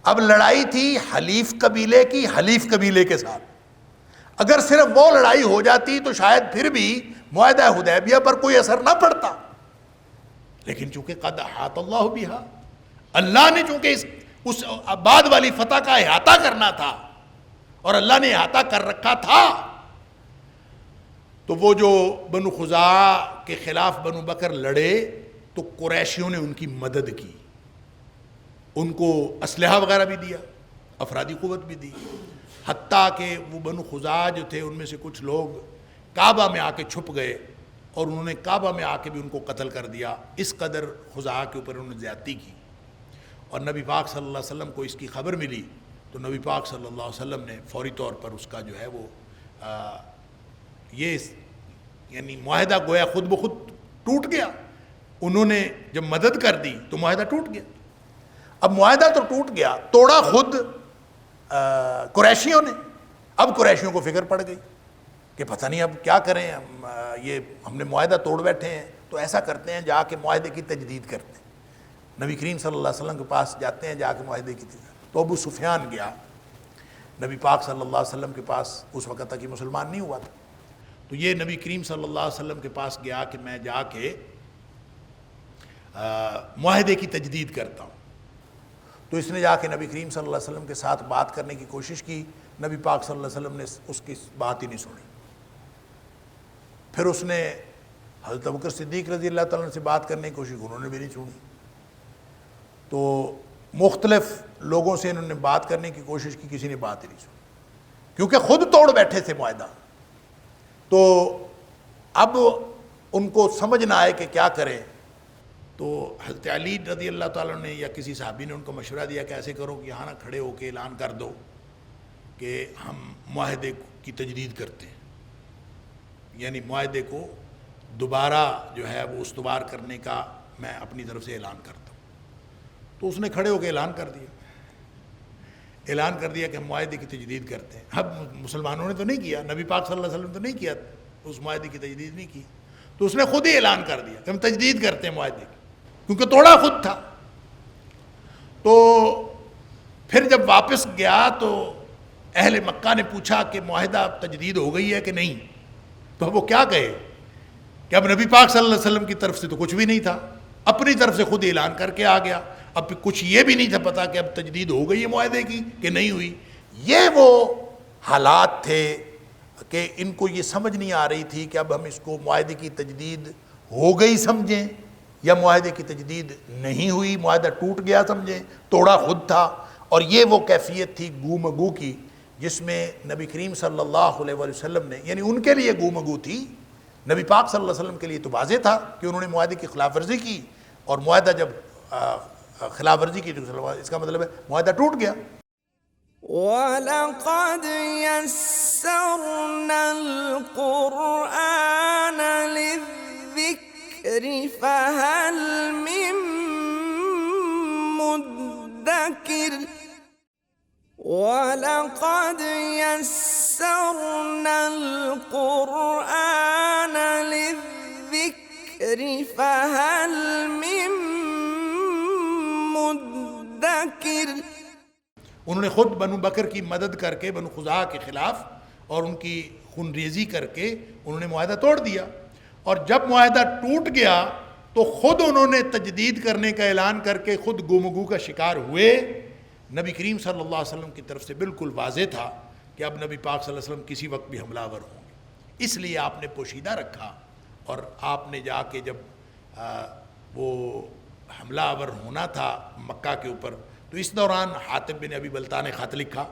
اب لڑائی تھی حلیف قبیلے کی حلیف قبیلے کے ساتھ، اگر صرف وہ لڑائی ہو جاتی تو شاید پھر بھی معاہدہ حدیبیہ پر کوئی اثر نہ پڑتا، لیکن چونکہ قد احاط اللہ بہا، اللہ نے چونکہ اس بعد والی فتح کا احاطہ کرنا تھا اور اللہ نے احاطہ کر رکھا تھا، تو وہ جو بنو خزاعہ کے خلاف بنو بکر لڑے تو قریشیوں نے ان کی مدد کی، ان کو اسلحہ وغیرہ بھی دیا، افرادی قوت بھی دی، حتیٰ کہ وہ بنو خزاع جو تھے ان میں سے کچھ لوگ کعبہ میں آ کے چھپ گئے اور انہوں نے کعبہ میں آ کے بھی ان کو قتل کر دیا. اس قدر خزاع کے اوپر انہوں نے زیادتی کی. اور نبی پاک صلی اللہ علیہ وسلم کو اس کی خبر ملی تو نبی پاک صلی اللہ علیہ وسلم نے فوری طور پر اس کا جو ہے وہ یہ یعنی معاہدہ گویا خود بخود ٹوٹ گیا. انہوں نے جب مدد کر دی تو معاہدہ ٹوٹ گیا. اب معاہدہ تو ٹوٹ گیا، توڑا خود قریشیوں نے. اب قریشیوں کو فکر پڑ گئی کہ پتہ نہیں اب کیا کریں، ہم نے معاہدہ توڑ بیٹھے ہیں، تو ایسا کرتے ہیں جا کے معاہدے کی تجدید کرتے ہیں. نبی کریم صلی اللہ علیہ وسلم کے پاس جاتے ہیں جا کے معاہدے کی تجدید. تو ابو سفیان گیا نبی پاک صلی اللہ علیہ وسلم کے پاس، اس وقت تک یہ مسلمان نہیں ہوا تھا. تو یہ نبی کریم صلی اللہ علیہ وسلم کے پاس گیا کہ میں جا کے معاہدے کی تجدید کرتا ہوں. تو اس نے جا کے نبی کریم صلی اللہ علیہ وسلم کے ساتھ بات کرنے کی کوشش کی. نبی پاک صلی اللہ علیہ وسلم نے اس کی بات ہی نہیں سنی. پھر اس نے حضرت ابوبکر صدیق رضی اللہ تعالیٰ عنہ سے بات کرنے کی کوشش کی، انہوں نے بھی نہیں سنی. تو مختلف لوگوں سے انہوں نے بات کرنے کی کوشش کی، کسی نے بات ہی نہیں سنی، کیونکہ خود توڑ بیٹھے تھے معاہدہ. تو اب ان کو سمجھ نہ آئے کہ کیا کریں. تو حضرت علی رضی اللہ تعالیٰ نے یا کسی صحابی نے ان کو مشورہ دیا کہ ایسے کرو کہ یہاں نہ کھڑے ہو کے اعلان کر دو کہ ہم معاہدے کی تجدید کرتے ہیں، یعنی معاہدے کو دوبارہ جو ہے وہ استوار کرنے کا میں اپنی طرف سے اعلان کرتا ہوں. تو اس نے کھڑے ہو کے اعلان کر دیا کہ ہم معاہدے کی تجدید کرتے ہیں. اب مسلمانوں نے تو نہیں کیا، نبی پاک صلی اللہ علیہ وسلم تو نہیں کیا، اس معاہدے کی تجدید نہیں کی. تو اس نے خود ہی اعلان کر دیا کہ ہم تجدید کرتے ہیں معاہدے کی، کیونکہ توڑا خود تھا. تو پھر جب واپس گیا تو اہل مکہ نے پوچھا کہ معاہدہ تجدید ہو گئی ہے کہ نہیں. تو وہ کیا کہے کہ اب نبی پاک صلی اللہ علیہ وسلم کی طرف سے تو کچھ بھی نہیں تھا، اپنی طرف سے خود اعلان کر کے آ گیا. اب کچھ یہ بھی نہیں تھا پتا کہ اب تجدید ہو گئی ہے معاہدے کی کہ نہیں ہوئی. یہ وہ حالات تھے کہ ان کو یہ سمجھ نہیں آ رہی تھی کہ اب ہم اس کو معاہدے کی تجدید ہو گئی سمجھیں یا معاہدے کی تجدید نہیں ہوئی، معاہدہ ٹوٹ گیا سمجھیں، توڑا خود تھا. اور یہ وہ کیفیت تھی گو مگو کی جس میں نبی کریم صلی اللہ علیہ وسلم نے، یعنی ان کے لیے گو مگو تھی. نبی پاک صلی اللہ علیہ وسلم کے لیے تو واضح تھا کہ انہوں نے معاہدے کی خلاف ورزی کی، اور معاہدہ جب خلاف ورزی کی تو اس کا مطلب ہے معاہدہ ٹوٹ گیا. وَلَقَدْ يَسَّرْنَا الْقُرْآنَ لِلذِّكْرِ فَهَلْ مِن مُّدَّكِرٍ وَلَقَدْ يَسَّرْنَا الْقُرْآنَ لِلذِّكْرِ فَهَلْ مِن مُّدَّكِرٍ. انہوں نے خود بنو بکر کی مدد کر کے بنو خزاع کے خلاف اور ان کی خون ریزی کر کے انہوں نے معاہدہ توڑ دیا. اور جب معاہدہ ٹوٹ گیا تو خود انہوں نے تجدید کرنے کا اعلان کر کے خود گومگو کا شکار ہوئے. نبی کریم صلی اللہ علیہ وسلم کی طرف سے بالکل واضح تھا کہ اب نبی پاک صلی اللہ علیہ وسلم کسی وقت بھی حملہ آور ہوں گے، اس لیے آپ نے پوشیدہ رکھا. اور آپ نے جا کے جب وہ حملہ آور ہونا تھا مکہ کے اوپر، تو اس دوران حاتب بن ابی بلتہ نے خط لکھا،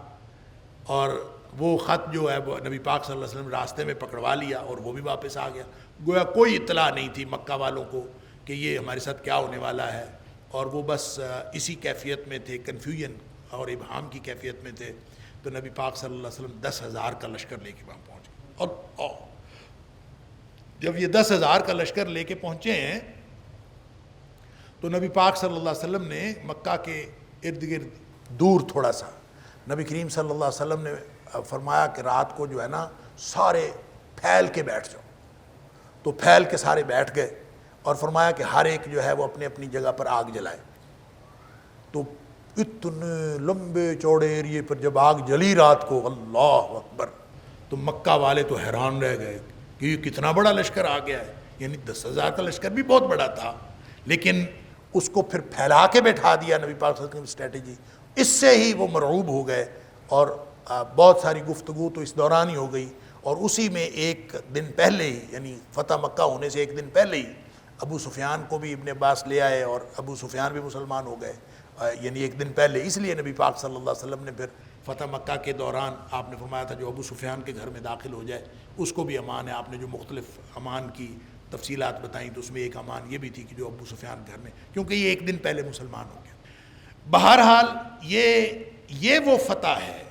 اور وہ خط جو ہے وہ نبی پاک صلی اللہ علیہ وسلم راستے میں پکڑوا لیا اور وہ بھی واپس آ گیا. گویا کوئی اطلاع نہیں تھی مکہ والوں کو کہ یہ ہمارے ساتھ کیا ہونے والا ہے، اور وہ بس اسی کیفیت میں تھے، کنفیوژن اور ابہام کی کیفیت میں تھے. تو نبی پاک صلی اللہ علیہ وسلم 10,000 کا لشکر لے کے وہاں پہنچ گئے. اور جب یہ 10,000 کا لشکر لے کے پہنچے ہیں تو نبی پاک صلی اللہ علیہ وسلم نے مکہ کے ارد گرد دور تھوڑا سا، نبی کریم صلی اللہ علیہ وسلم نے فرمایا کہ رات کو جو ہے نا سارے پھیل کے بیٹھ جاؤ. تو پھیل کے سارے بیٹھ گئے اور فرمایا کہ ہر ایک جو ہے وہ اپنی اپنی جگہ پر آگ جلائے. تو اتنے لمبے چوڑے ایریے پر جب آگ جلی رات کو، اللہ اکبر، تو مکہ والے تو حیران رہ گئے کہ یہ کتنا بڑا لشکر آ گیا ہے. یعنی 10,000 کا لشکر بھی بہت بڑا تھا، لیکن اس کو پھر پھیلا کے بیٹھا دیا نبی پاک صلی اللہ علیہ وسلم کی اسٹریٹجی. اس سے ہی وہ مرعوب ہو گئے، اور بہت ساری گفتگو تو اس دوران ہی ہو گئی. اور اسی میں ایک دن پہلے ہی، یعنی فتح مکہ ہونے سے ایک دن پہلے ہی ابو سفیان کو بھی ابن عباس لے آئے، اور ابو سفیان بھی مسلمان ہو گئے. یعنی ایک دن پہلے، اس لیے نبی پاک صلی اللہ علیہ وسلم نے پھر فتح مکہ کے دوران آپ نے فرمایا تھا جو ابو سفیان کے گھر میں داخل ہو جائے اس کو بھی امان ہے۔ آپ نے جو مختلف امان کی تفصیلات بتائیں تو اس میں ایک امان یہ بھی تھی کہ جو ابو سفیان گھر میں، کیونکہ یہ ایک دن پہلے مسلمان ہو گیا۔ بہرحال یہ وہ فتح ہے،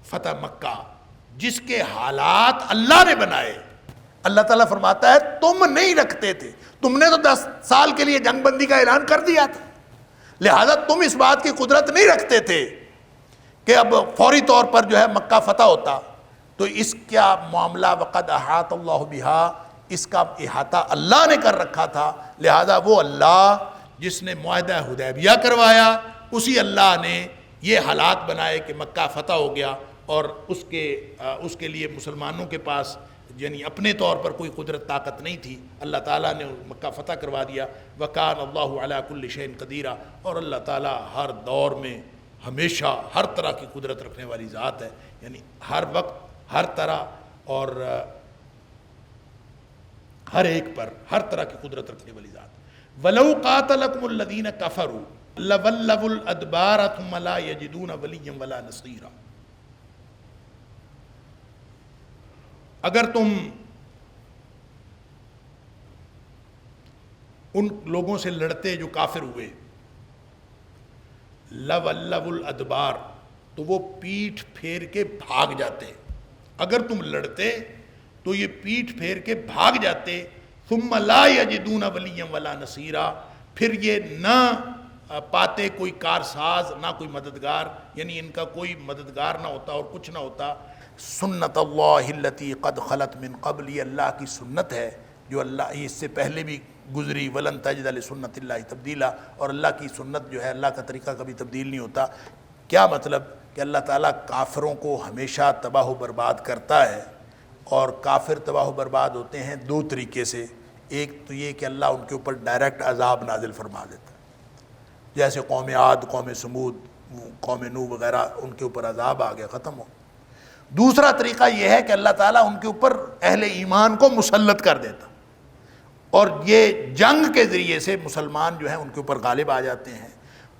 فتح مکہ، جس کے حالات اللہ نے بنائے۔ اللہ تعالیٰ فرماتا ہے تم نہیں رکھتے تھے، تم نے تو 10 سال کے لیے جنگ بندی کا اعلان کر دیا تھا، لہذا تم اس بات کی قدرت نہیں رکھتے تھے کہ اب فوری طور پر جو ہے مکہ فتح ہوتا۔ تو اس کا معاملہ وقد احاط اللہ بہا، اس کا احاطہ اللہ نے کر رکھا تھا، لہذا وہ اللہ جس نے معاہدہ حدیبیہ کروایا، اسی اللہ نے یہ حالات بنائے کہ مکہ فتح ہو گیا، اور اس کے لیے مسلمانوں کے پاس یعنی اپنے طور پر کوئی قدرت طاقت نہیں تھی، اللہ تعالیٰ نے مکہ فتح کروا دیا۔ وَكَانَ اللَّهُ عَلَىٰ كُلِّ شَيْءٍ قَدِيرًا، اور اللہ تعالیٰ ہر دور میں ہمیشہ ہر طرح کی قدرت رکھنے والی ذات ہے، یعنی ہر وقت ہر طرح اور ہر ایک پر ہر طرح کی قدرت رکھنے والی ذات۔ وَلَوْ قَاتَلَكُمُ الَّذِينَ كَفَرُوا لَوَلَّوُا الْأَدْبَارَ ثُمَّ لَا يَجِدُونَ وَلِيًّا وَلَا نَصِيرًا۔ اگر تم ان لوگوں سے لڑتے جو کافر ہوئے، لَوَلَّوُا الْأَدْبَارَ، تو وہ پیٹھ پھیر کے بھاگ جاتے۔ اگر تم لڑتے تو یہ پیٹھ پھیر کے بھاگ جاتے۔ ثُمَّ لَا يَجِدُونَ وَلِيًّا وَلَا نَصِيرًا، پھر یہ نہ پاتے کوئی کارساز نہ کوئی مددگار، یعنی ان کا کوئی مددگار نہ ہوتا اور کچھ نہ ہوتا۔ سنت اللہ التی قد خلت من قبل، یہ اللہ کی سنت ہے جو اللہ اس سے پہلے بھی گزری۔ ولن تجد لسنت اللہ تبدیلا، اور اللہ کی سنت جو ہے، اللہ کا طریقہ کبھی تبدیل نہیں ہوتا۔ کیا مطلب؟ کہ اللہ تعالیٰ کافروں کو ہمیشہ تباہ و برباد کرتا ہے، اور کافر تباہ و برباد ہوتے ہیں 2 طریقے سے۔ ایک تو یہ کہ اللہ ان کے اوپر ڈائریکٹ عذاب نازل فرما دیتا ہے، جیسے قوم عاد، قوم سمود، قوم نوح وغیرہ، ان کے اوپر عذاب آ گیا، ختم ہو۔ دوسرا طریقہ یہ ہے کہ اللہ تعالیٰ ان کے اوپر اہل ایمان کو مسلط کر دیتا، اور یہ جنگ کے ذریعے سے مسلمان جو ہیں ان کے اوپر غالب آ جاتے ہیں۔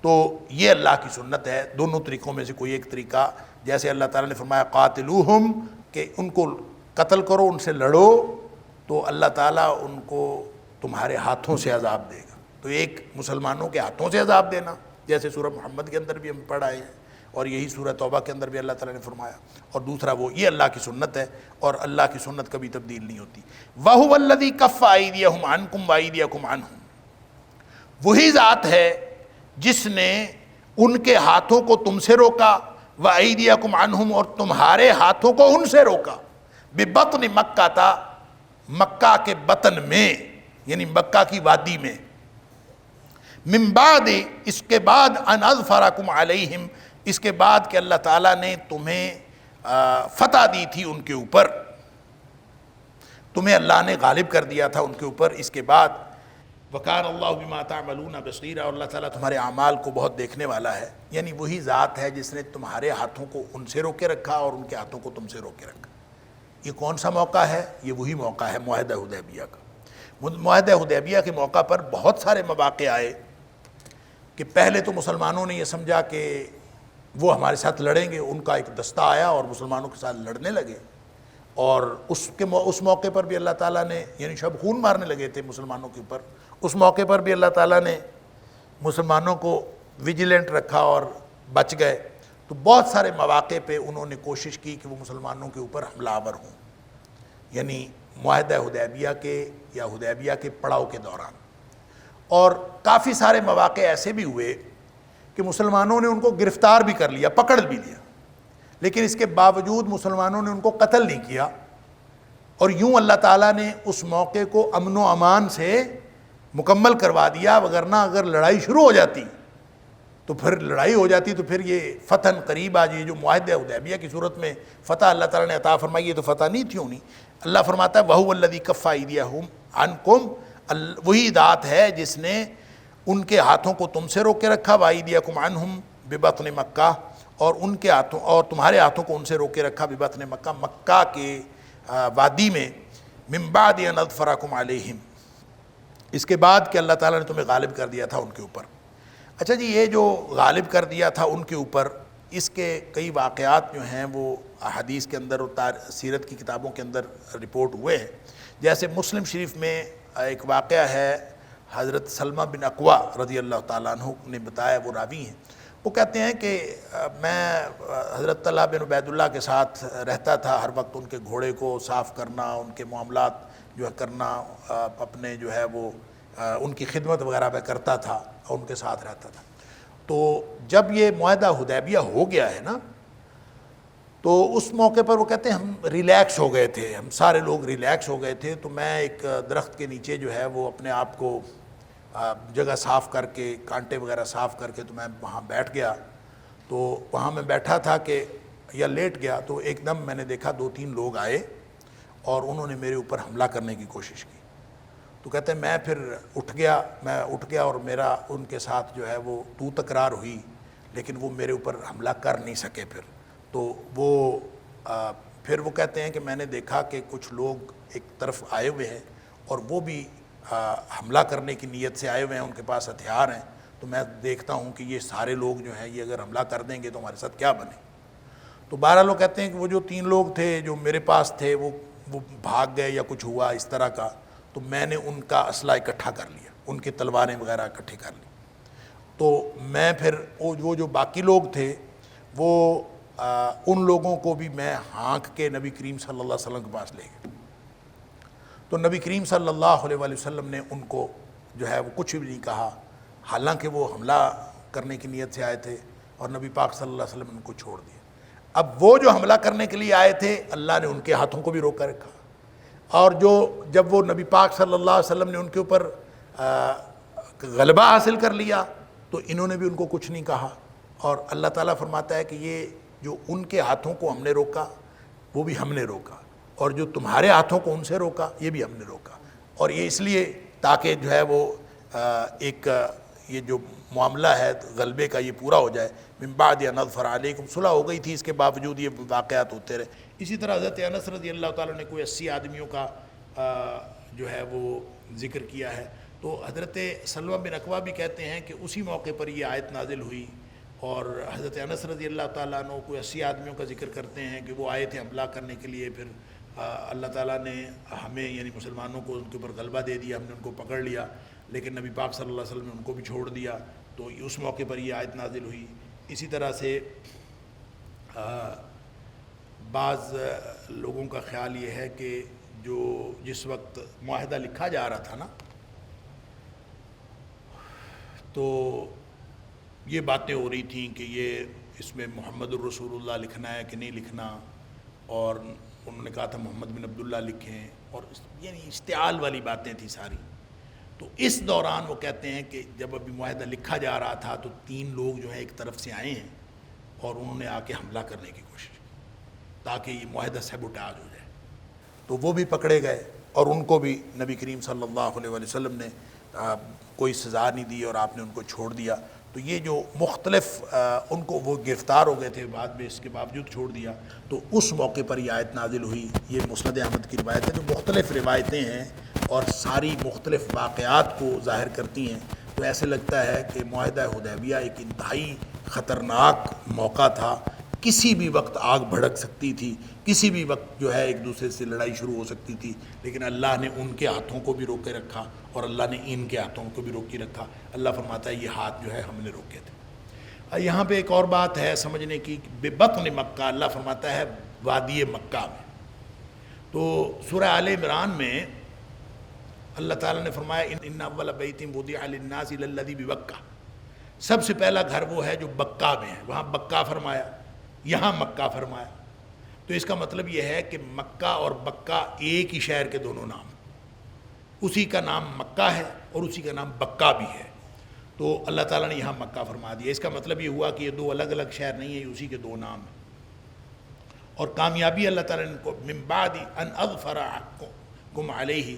تو یہ اللہ کی سنت ہے۔ دونوں طریقوں میں سے کوئی ایک طریقہ، جیسے اللہ تعالیٰ نے فرمایا قاتلوہم، کہ ان کو قتل کرو، ان سے لڑو، تو اللہ تعالیٰ ان کو تمہارے ہاتھوں سے عذاب دے گا۔ تو ایک مسلمانوں کے ہاتھوں سے عذاب دینا، جیسے سورہ محمد کے اندر بھی ہم پڑھ آئے ہیں، اور یہی سورہ توبہ کے اندر بھی اللہ تعالیٰ نے فرمایا۔ اور دوسرا وہ یہ اللہ کی سنت ہے، اور اللہ کی سنت کبھی تبدیل نہیں ہوتی۔ وَهُوَ الَّذِي كَفَّ أَيْدِيَهُمْ عَنْكُمْ وَأَيْدِيَكُمْ عَنْهُمْ، وہی ذات ہے جس نے ان کے ہاتھوں کو تم سے روکا، وَأَيْدِيَكُمْ عَنْهُمْ، اور تمہارے ہاتھوں کو ان سے روکا، بِبَطْنِ مکہ تھا، مکہ کے بطن میں، یعنی مکہ کی وادی میں، من بعد، اس کے بعد، ان اظفرکم علیہم، اس کے بعد کہ اللہ تعالیٰ نے تمہیں فتح دی تھی ان کے اوپر، تمہیں اللہ نے غالب کر دیا تھا ان کے اوپر۔ اس کے بعد وَكَانَ اللَّهُ بِمَا تَعْمَلُونَ بَصِيرًا، اور اللہ تعالیٰ تمہارے اعمال کو بہت دیکھنے والا ہے۔ یعنی وہی ذات ہے جس نے تمہارے ہاتھوں کو ان سے روکے رکھا اور ان کے ہاتھوں کو تم سے روکے رکھا۔ یہ کون سا موقع ہے؟ یہ وہی موقع ہے معاہدہ حدیبیہ کا۔ معاہدہ حدیبیہ کے موقع پر بہت سارے مواقع آئے کہ پہلے تو مسلمانوں نے یہ سمجھا کہ وہ ہمارے ساتھ لڑیں گے، ان کا ایک دستہ آیا اور مسلمانوں کے ساتھ لڑنے لگے، اور اس موقع پر بھی اللہ تعالیٰ نے، یعنی شب خون مارنے لگے تھے مسلمانوں کے اوپر، اس موقع پر بھی اللہ تعالیٰ نے مسلمانوں کو ویجیلنٹ رکھا اور بچ گئے۔ تو بہت سارے مواقع پہ انہوں نے کوشش کی کہ وہ مسلمانوں کے اوپر حملہ آور ہوں، یعنی معاہدہ حدیبیہ کے یا حدیبیہ کے پڑاؤ کے دوران۔ اور کافی سارے مواقع ایسے بھی ہوئے کہ مسلمانوں نے ان کو گرفتار بھی کر لیا، پکڑ بھی لیا، لیکن اس کے باوجود مسلمانوں نے ان کو قتل نہیں کیا، اور یوں اللہ تعالیٰ نے اس موقع کو امن و امان سے مکمل کروا دیا۔ وگرنہ اگر لڑائی شروع ہو جاتی تو پھر یہ فتح قریب آ جائے، جو معاہدہ حدیبیہ کی صورت میں فتح اللہ تعالیٰ نے عطا فرمائی، یہ تو فتح نہیں تھی ہونی۔ اللہ فرماتا ہے وَهُوَ الَّذِي كَفَّ أَيْدِيَهُمْ عَنْكُمْ، وہی ذات ہے جس نے ان کے ہاتھوں کو تم سے روکے رکھا، وَأَيْدِيَكُمْ عَنْهُمْ بِبَطْنِ مکہ، اور ان کے ہاتھوں اور تمہارے ہاتھوں کو ان سے روکے رکھا، بِبَطْنِ مکہ، مکہ کے وادی میں، مِن بَعْدِ أَنْ أَظْفَرَكُمْ عَلَيْهِمْ، اس کے بعد کہ اللہ تعالیٰ نے تمہیں غالب کر دیا تھا ان کے اوپر۔ اچھا جی، یہ جو غالب کر دیا تھا ان کے اوپر، اس کے کئی واقعات جو ہیں وہ احادیث کے اندر اور سیرت کی کتابوں کے اندر رپورٹ ہوئے ہیں. جیسے مسلم شریف میں ایک واقعہ ہے، حضرت سلمہ بن اقوا رضی اللہ تعالیٰ عنہ نے بتایا، وہ راوی ہیں. وہ کہتے ہیں کہ میں حضرت طلحہ بن عبید اللہ کے ساتھ رہتا تھا، ہر وقت ان کے گھوڑے کو صاف کرنا، ان کے معاملات جو ہے کرنا، اپنے جو ہے وہ ان کی خدمت وغیرہ میں کرتا تھا اور ان کے ساتھ رہتا تھا. تو جب یہ معاہدہ حدیبیہ ہو گیا ہے نا، تو اس موقع پر وہ کہتے ہیں ہم ریلیکس ہو گئے تھے، ہم سارے لوگ ریلیکس ہو گئے تھے. تو میں ایک درخت کے نیچے جو ہے وہ اپنے آپ کو جگہ صاف کر کے، کانٹے وغیرہ صاف کر کے، تو میں وہاں بیٹھ گیا. تو وہاں میں بیٹھا تھا کہ یا لیٹ گیا، تو ایک دم میں نے دیکھا 2-3 لوگ آئے اور انہوں نے میرے اوپر حملہ کرنے کی کوشش کی. تو کہتے ہیں میں پھر اٹھ گیا اور میرا ان کے ساتھ جو ہے وہ تو تکرار ہوئی، لیکن وہ میرے اوپر حملہ کر نہیں سکے. تو وہ پھر وہ کہتے ہیں کہ میں نے دیکھا کہ کچھ لوگ ایک طرف آئے ہوئے ہیں اور وہ بھی حملہ کرنے کی نیت سے آئے ہوئے ہیں، ان کے پاس ہتھیار ہیں. تو میں دیکھتا ہوں کہ یہ سارے لوگ جو ہیں یہ اگر حملہ کر دیں گے تو ہمارے ساتھ کیا بنے. تو 12 لوگ کہتے ہیں کہ وہ جو 3 لوگ تھے جو میرے پاس تھے وہ بھاگ گئے یا کچھ ہوا اس طرح کا. تو میں نے ان کا اسلحہ اکٹھا کر لیا، ان کی تلواریں وغیرہ اکٹھی کر لی. تو میں پھر وہ جو باقی لوگ تھے وہ ان لوگوں کو بھی میں ہانک کے نبی کریم صلی اللہ علیہ وسلم کے پاس لے گیا. تو نبی کریم صلی اللہ علیہ وسلم نے ان کو جو ہے وہ کچھ بھی نہیں کہا، حالانکہ وہ حملہ کرنے کی نیت سے آئے تھے، اور نبی پاک صلی اللہ علیہ وسلم نے ان کو چھوڑ دیا. اب وہ جو حملہ کرنے کے لیے آئے تھے اللہ نے ان کے ہاتھوں کو بھی روک کر رکھا، اور جب وہ نبی پاک صلی اللہ علیہ وسلم نے ان کے اوپر غلبہ حاصل کر لیا تو انہوں نے بھی ان کو کچھ نہیں کہا. اور اللہ تعالیٰ فرماتا ہے کہ یہ جو ان کے ہاتھوں کو ہم نے روکا وہ بھی ہم نے روکا، اور جو تمہارے ہاتھوں کو ان سے روکا یہ بھی ہم نے روکا. اور یہ اس لیے تاکہ جو ہے وہ ایک یہ جو معاملہ ہے غلبے کا یہ پورا ہو جائے. من بعد ان اظفر علیکم، صلح ہو گئی تھی، اس کے باوجود یہ واقعات ہوتے رہے. اسی طرح حضرت انس رضی اللہ تعالیٰ نے کوئی 80 آدمیوں کا جو ہے وہ ذکر کیا ہے. تو حضرت سلمہ بن اقوا بھی کہتے ہیں کہ اسی موقع پر یہ آیت نازل ہوئی، اور حضرت انس رضی اللہ تعالیٰ عنہ کوئی 80 آدمیوں کا ذکر کرتے ہیں کہ وہ آئے تھے حملہ کرنے کے لیے. پھر اللہ تعالیٰ نے ہمیں یعنی مسلمانوں کو ان کے اوپر غلبہ دے دیا، ہم نے ان کو پکڑ لیا، لیکن نبی پاک صلی اللہ علیہ وسلم نے ان کو بھی چھوڑ دیا. تو اس موقع پر یہ آیت نازل ہوئی. اسی طرح سے بعض لوگوں کا خیال یہ ہے کہ جس وقت معاہدہ لکھا جا رہا تھا نا، تو یہ باتیں ہو رہی تھیں کہ یہ اس میں محمد الرسول اللہ لکھنا ہے کہ نہیں لکھنا، اور انہوں نے کہا تھا محمد بن عبداللہ لکھیں، اور یعنی اشتعال والی باتیں تھیں ساری. تو اس دوران وہ کہتے ہیں کہ جب ابھی معاہدہ لکھا جا رہا تھا تو 3 لوگ جو ہیں ایک طرف سے آئے ہیں اور انہوں نے آ کے حملہ کرنے کی کوشش کی تاکہ یہ معاہدہ سیبوٹاج ہو جائے. تو وہ بھی پکڑے گئے اور ان کو بھی نبی کریم صلی اللہ علیہ وسلم نے کوئی سزا نہیں دی اور آپ نے ان کو چھوڑ دیا. تو یہ جو مختلف ان کو وہ گرفتار ہو گئے تھے، بعد میں اس کے باوجود چھوڑ دیا. تو اس موقع پر یہ آیت نازل ہوئی. یہ مسند احمد کی روایت ہے، جو مختلف روایتیں ہیں اور ساری مختلف واقعات کو ظاہر کرتی ہیں. تو ایسے لگتا ہے کہ معاہدہ حدیبیہ ایک انتہائی خطرناک موقع تھا. کسی بھی وقت آگ بھڑک سکتی تھی، کسی بھی وقت جو ہے ایک دوسرے سے لڑائی شروع ہو سکتی تھی، لیکن اللہ نے ان کے ہاتھوں کو بھی روکے رکھا اور اللہ نے ان کے ہاتھوں کو بھی روکے رکھا. اللہ فرماتا ہے یہ ہاتھ جو ہے ہم نے روکے تھے. یہاں پہ ایک اور بات ہے سمجھنے کی، بے بطن مکہ، اللہ فرماتا ہے وادی مکہ میں. تو سورہ آل عمران میں اللہ تعالیٰ نے فرمایا ان اول بیت وضع للناس للذی ببکہ، سب سے پہلا گھر وہ ہے جو بکہ میں ہے. وہاں بکہ فرمایا، یہاں مکہ فرمایا. تو اس کا مطلب یہ ہے کہ مکہ اور بکہ ایک ہی شہر کے دونوں نام، اسی کا نام مکہ ہے اور اسی کا نام بکہ بھی ہے. تو اللہ تعالیٰ نے یہاں مکہ فرما دیا. اس کا مطلب یہ ہوا کہ یہ 2 الگ الگ شہر نہیں ہیں، اسی کے 2 نام ہیں. اور کامیابی اللہ تعالیٰ نے کو من بعد ان اظفرکم علیہ،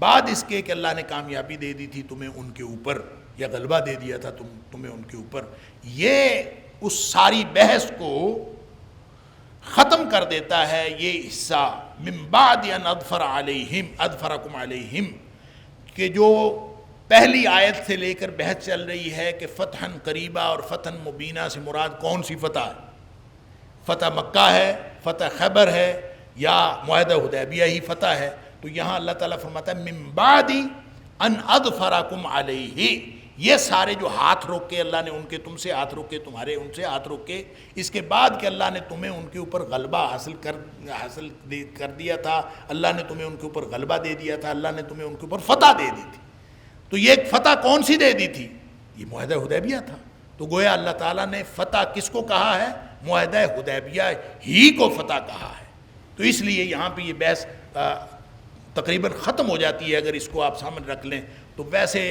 بعد اس کے کہ اللہ نے کامیابی دے دی تھی تمہیں ان کے اوپر، یا غلبہ دے دیا تھا تمہیں ان کے اوپر. یہ اس ساری بحث کو ختم کر دیتا ہے یہ حصہ من بعد ان اظفر علیہم، اظفرکم علیہم، کہ جو پہلی آیت سے لے کر بحث چل رہی ہے کہ فتحً قریبا اور فتحً مبینہ سے مراد کون سی فتح ہے؟ فتح مکہ ہے، فتح خیبر ہے، یا معاہدہ حدیبیہ ہی فتح ہے؟ تو یہاں اللہ تعالیٰ فرماتا ہے من بعد ان اظفرکم علیہ، یہ سارے جو ہاتھ روک کے اللہ نے ان کے تم سے ہاتھ روکے، تمہارے ان سے ہاتھ روکے، اس کے بعد کہ اللہ نے تمہیں ان کے اوپر غلبہ حاصل کر دیا تھا، اللہ نے تمہیں ان کے اوپر غلبہ دے دیا تھا، اللہ نے تمہیں ان کے اوپر فتح دے دی تھی۔ تو یہ ایک فتح کون سی دے دی تھی؟ یہ معاہدہ حدیبیہ تھا۔ تو گویا اللہ تعالیٰ نے فتح کس کو کہا ہے؟ معاہدہ حدیبیہ ہی کو فتح کہا ہے۔ تو اس لیے یہاں پہ یہ بحث تقریباً ختم ہو جاتی ہے اگر اس کو آپ سامنے رکھ لیں۔ تو ویسے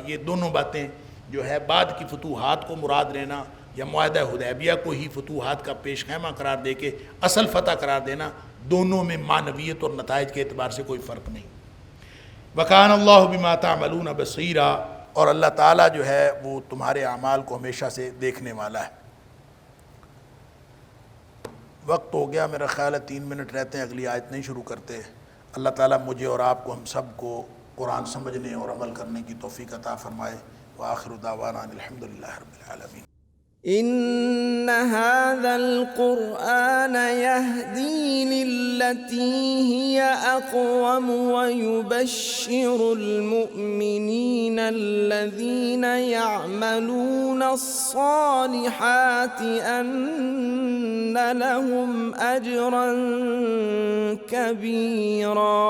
یہ دونوں باتیں جو ہے بعد کی فتوحات کو مراد لینا یا معاہدہ حدیبیہ کو ہی فتوحات کا پیش خیمہ قرار دے کے اصل فتح قرار دینا، دونوں میں معنویت اور نتائج کے اعتبار سے کوئی فرق نہیں۔ وَكَانَ اللَّهُ بِمَا تَعْمَلُونَ بَصِيرًا، اور اللہ تعالیٰ جو ہے وہ تمہارے اعمال کو ہمیشہ سے دیکھنے والا ہے۔ وقت ہو گیا، میرا خیال ہے 3 منٹ رہتے ہیں، اگلی آیت نہیں شروع کرتے۔ اللہ تعالیٰ مجھے اور آپ کو، ہم سب کو قرآن سمجھنے اور عمل کرنے کی توفیق عطا فرمائے۔ وآخر دعوانا الحمدللہ رب العالمین۔ إن هذا القرآن يهدي للتي هي أقوم ويبشر المؤمنين الذين يعملون الصالحات أن لهم أجرا كبيرا